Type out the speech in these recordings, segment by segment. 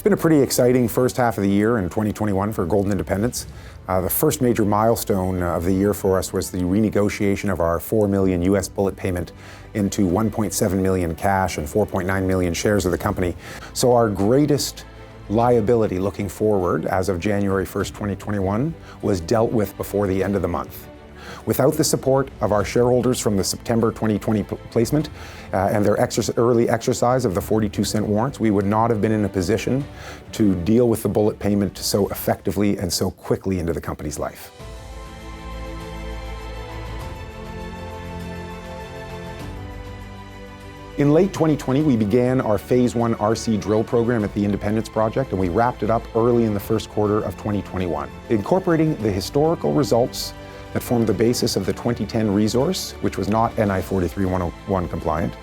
been a pretty exciting first half of the year in 2021 for Gold and Independence. The first major milestone of the year for us was the renegotiation of our $4 million US bullet payment into 1.7 million cash and 4.9 million shares of the company. So our greatest liability looking forward as of January 1st, 2021 was dealt with before the end of the month. Without the support of our shareholders from the September 2020 placement and their early exercise of the 42-cent warrants, we would not have been in a position to deal with the bullet payment so effectively and so quickly into the company's life. In late 2020, we began our Phase 1 RC drill program at the Independence Project, and we wrapped it up early in the first quarter of 2021. Incorporating the historical results that formed the basis of the 2010 resource, which was not NI 43-101 compliant,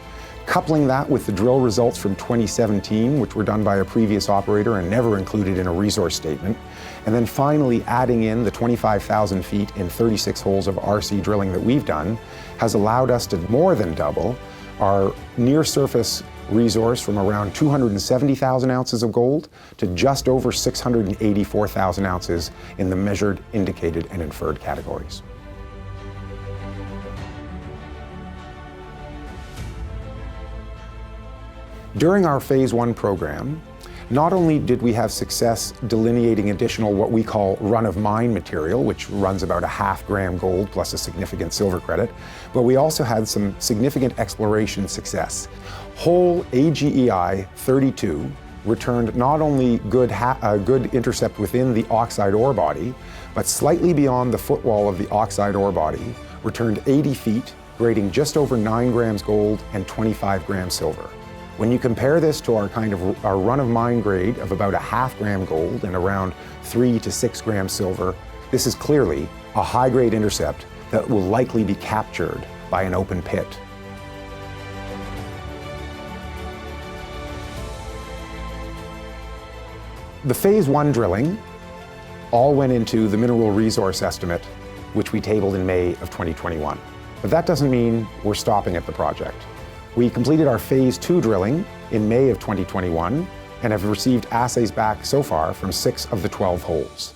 coupling that with the drill results from 2017, which were done by a previous operator and never included in a resource statement, and then finally adding in the 25,000 feet in 36 holes of RC drilling that we've done, has allowed us to more than double our near-surface resource from around 270,000 ounces of gold to just over 684,000 ounces in the measured, indicated, and inferred categories. During our Phase 1 program, not only did we have success delineating additional what we call run-of-mine material, which runs about a half gram gold plus a significant silver credit, but we also had some significant exploration success. Hole AGEI 32 returned not only good intercept within the oxide ore body, but slightly beyond the footwall of the oxide ore body, returned 80 feet, grading just over 9 grams gold and 25 grams silver. When you compare this to our run-of-mine grade of about a half gram gold and around 3 to 6 grams silver, this is clearly a high-grade intercept that will likely be captured by an open pit. The Phase 1 drilling all went into the mineral resource estimate, which we tabled in May of 2021. But that doesn't mean we're stopping at the project. We completed our Phase 2 drilling in May of 2021 and have received assays back so far from 6 of the 12 holes.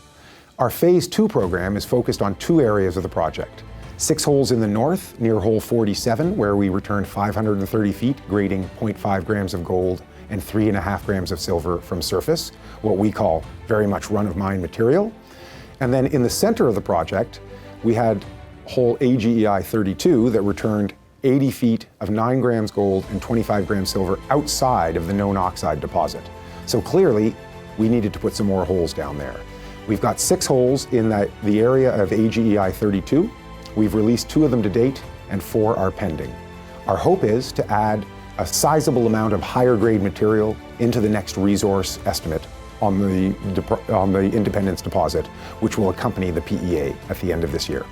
Our Phase 2 program is focused on 2 areas of the project. 6 holes in the north near hole 47, where we returned 530 feet, grading 0.5 grams of gold and 3.5 grams of silver from surface, what we call very much run-of-mine material. And then in the center of the project, we had hole AGEI 32 that returned 80 feet of 9 grams gold and 25 grams silver outside of the known oxide deposit. So clearly, we needed to put some more holes down there. We've got 6 holes in the area of AGEI 32. We've released 2 of them to date, and 4 are pending. Our hope is to add a sizable amount of higher grade material into the next resource estimate on the Independence deposit, which will accompany the PEA at the end of this year.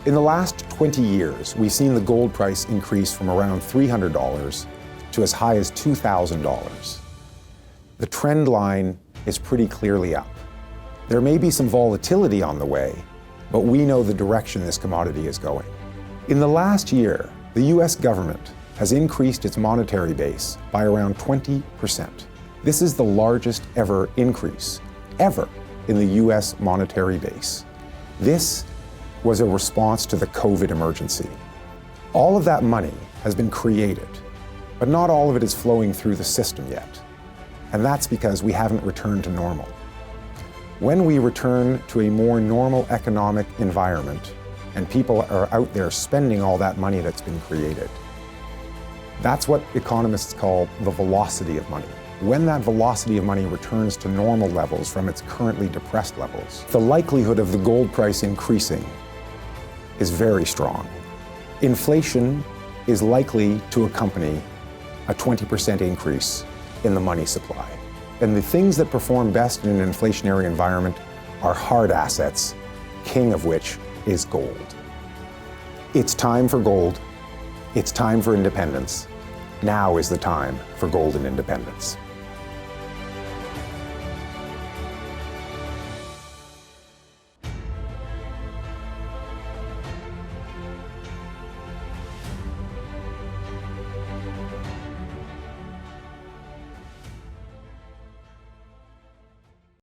In the last 20 years, we've seen the gold price increase from around $300 to as high as $2,000. The trend line is pretty clearly up. There may be some volatility on the way, but we know the direction this commodity is going. In the last year, the US government has increased its monetary base by around 20%. This is the largest ever increase, ever, in the US monetary base. This was a response to the COVID emergency. All of that money has been created, but not all of it is flowing through the system yet. And that's because we haven't returned to normal. When we return to a more normal economic environment and people are out there spending all that money that's been created, that's what economists call the velocity of money. When that velocity of money returns to normal levels from its currently depressed levels, the likelihood of the gold price increasing is very strong. Inflation is likely to accompany a 20% increase in the money supply. And the things that perform best in an inflationary environment are hard assets, king of which is gold. It's time for gold. It's time for independence. Now is the time for gold and independence.